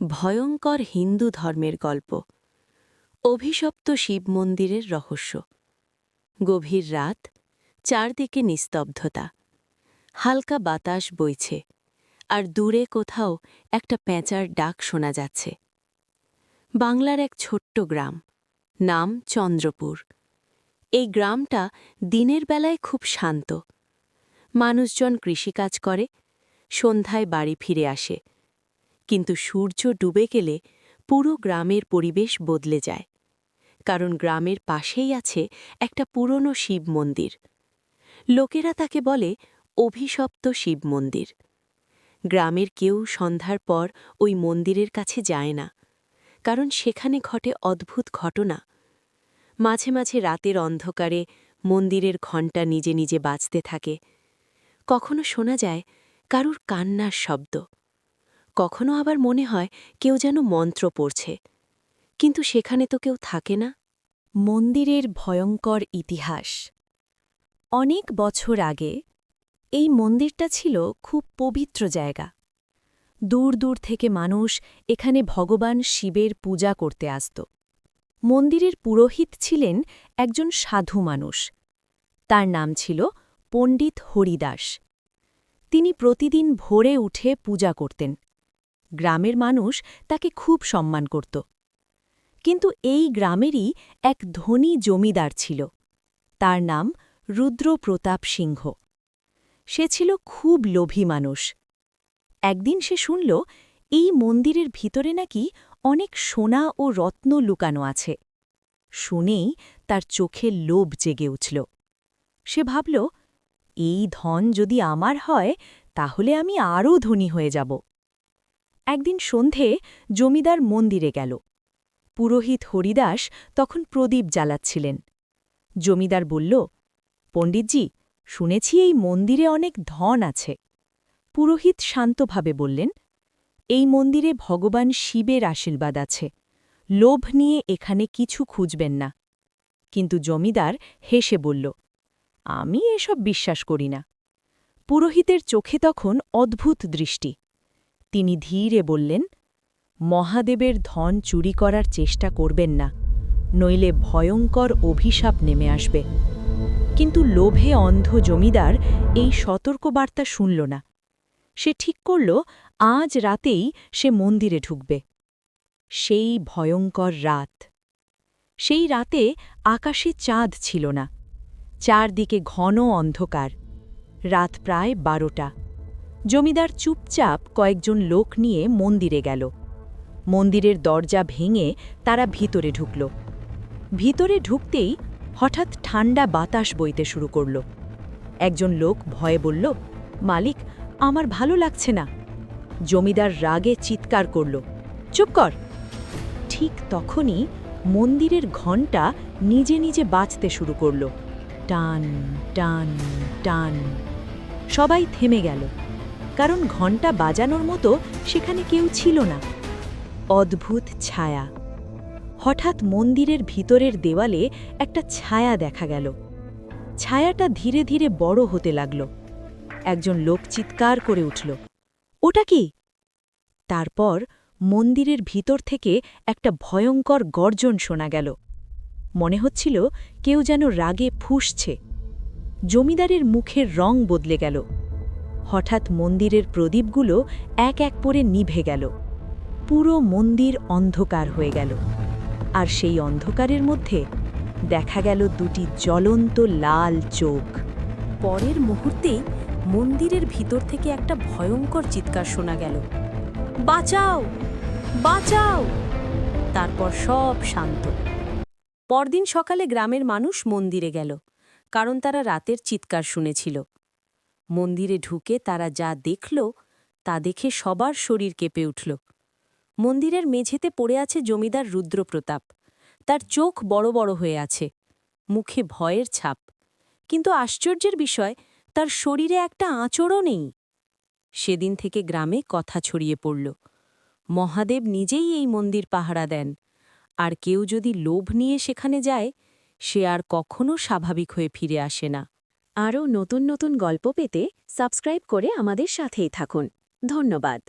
ভয়ঙ্কর হিন্দু ধর্মের গল্প। অভিশপ্ত শিব মন্দিরের রহস্য। গভীর রাত, চারদিকে নিস্তব্ধতা। হালকা বাতাস বইছে, আর দূরে কোথাও একটা পেঁচার ডাক শোনা যাচ্ছে। বাংলার এক ছোট্ট গ্রাম, নাম চন্দ্রপুর। এই গ্রামটা দিনের বেলায় খুব শান্ত। মানুষজন কৃষিকাজ করে, সন্ধ্যায় বাড়ি ফিরে আসে। কিন্তু সূর্য ডুবে গেলে পুরো গ্রামের পরিবেশ বদলে যায়, কারণ গ্রামের পাশেই আছে একটা পুরনো শিব মন্দির। লোকেরা তাকে বলে অভিশপ্ত শিব মন্দির। গ্রামের কেউ সন্ধ্যার পর ওই মন্দিরের কাছে যায় না, কারণ সেখানে ঘটে অদ্ভুত ঘটনা। মাঝে মাঝে রাতের অন্ধকারে মন্দিরের ঘণ্টা নিজে নিজে বাজতে থাকে। কখনো শোনা যায় কারুর কান্নার শব্দ, কখনো আবার মনে হয় কেউ যেন মন্ত্র পড়ছে, কিন্তু সেখানে তো কেউ থাকে না। মন্দিরের ভয়ঙ্কর ইতিহাস। অনেক বছর আগে এই মন্দিরটা ছিল খুব পবিত্র জায়গা। দূর দূর থেকে মানুষ এখানে ভগবান শিবের পূজা করতে আসত। মন্দিরের পুরোহিত ছিলেন একজন সাধু মানুষ। তার নাম ছিল পণ্ডিত হরিদাস। তিনি প্রতিদিন ভোরে উঠে পূজা করতেন। গ্রামের মানুষ তাকে খুব সম্মান করত। কিন্তু এই গ্রামেরই এক ধনী জমিদার ছিল। তার নাম রুদ্রপ্রতাপ সিংহ। সে ছিল খুব লোভী মানুষ। একদিন সে শুনল এই মন্দিরের ভিতরে নাকি অনেক সোনা ও রত্ন লুকানো আছে। শুনেই তার চোখে লোভ জেগে উঠল। সে ভাবল, এই ধন যদি আমার হয় তাহলে আমি আরও ধনী হয়ে যাব। একদিন সন্ধে জমিদার মন্দিরে গেল। পুরোহিত হরিদাস তখন প্রদীপ জ্বালাচ্ছিলেন। জমিদার বলল, পণ্ডিতজি, শুনেছি এই মন্দিরে অনেক ধন আছে। পুরোহিত শান্তভাবে বললেন, এই মন্দিরে ভগবান শিবের আশীর্বাদ আছে। লোভ নিয়ে এখানে কিছু খুঁজবেন না। কিন্তু জমিদার হেসে বলল, আমি এসব বিশ্বাস করি না। পুরোহিতের চোখে তখন অদ্ভুত দৃষ্টি। তিনি ধীরে বললেন, মহাদেবের ধন চুরি করার চেষ্টা করবেন না, নইলে ভয়ঙ্কর অভিশাপ নেমে আসবে। কিন্তু লোভে অন্ধ জমিদার এই সতর্কবার্তা শুনল না। সে ঠিক করল আজ রাতেই সে মন্দিরে ঢুকবে। সেই ভয়ঙ্কর রাত। সেই রাতে আকাশে চাঁদ ছিল না, চারদিকে ঘন অন্ধকার। রাত প্রায় 12টা। জমিদার চুপচাপ কয়েকজন লোক নিয়ে মন্দিরে গেল। মন্দিরের দরজা ভেঙে তারা ভিতরে ঢুকল। ভিতরে ঢুকতেই হঠাৎ ঠান্ডা বাতাস বইতে শুরু করল। একজন লোক ভয়ে বলল, মালিক, আমার ভালো লাগছে না। জমিদার রাগে চিৎকার করল, চুপ কর। ঠিক তখনই মন্দিরের ঘণ্টা নিজে নিজে বাজতে শুরু করল। টান টান টান। সবাই থেমে গেল, কারণ ঘণ্টা বাজানোর মতো সেখানে কেউ ছিল না। অদ্ভুত ছায়া। হঠাৎ মন্দিরের ভিতরের দেওয়ালে একটা ছায়া দেখা গেল। ছায়াটা ধীরে ধীরে বড় হতে লাগল। একজন লোক চিৎকার করে উঠল, ওটা কি? তারপর মন্দিরের ভিতর থেকে একটা ভয়ঙ্কর গর্জন শোনা গেল। মনে হচ্ছিল কেউ যেন রাগে ফুঁসছে। জমিদারের মুখের রং বদলে গেল। হঠাৎ মন্দিরের প্রদীপগুলো এক এক করে নিভে গেল। পুরো মন্দির অন্ধকার হয়ে গেল। আর সেই অন্ধকারের মধ্যে দেখা গেল দুটি জ্বলন্ত লাল চোখ। পরের মুহূর্তেই মন্দিরের ভিতর থেকে একটা ভয়ঙ্কর চিৎকার শোনা গেল, বাঁচাও, বাঁচাও! তারপর সব শান্ত। পরদিন সকালে গ্রামের মানুষ মন্দিরে গেল, কারণ তারা রাতের চিৎকার শুনেছিল। মন্দিরে ঢুকে তারা যা দেখল তা দেখে সবার শরীর কেঁপে উঠল। মন্দিরের মেঝেতে পড়ে আছে জমিদার রুদ্রপ্রতাপ। তার চোখ বড় বড় হয়ে আছে, মুখে ভয়ের ছাপ। কিন্তু আশ্চর্যের বিষয়, তার শরীরে একটা আঁচড়ও নেই। সেদিন থেকে গ্রামে কথা ছড়িয়ে পড়ল, মহাদেব নিজেই এই মন্দির পাহারা দেন, আর কেউ যদি লোভ নিয়ে সেখানে যায় সে আর কখনো স্বাভাবিক হয়ে ফিরে আসে না। আরও নতুন নতুন গল্প পেতে সাবস্ক্রাইব করে আমাদের সাথেই থাকুন। ধন্যবাদ।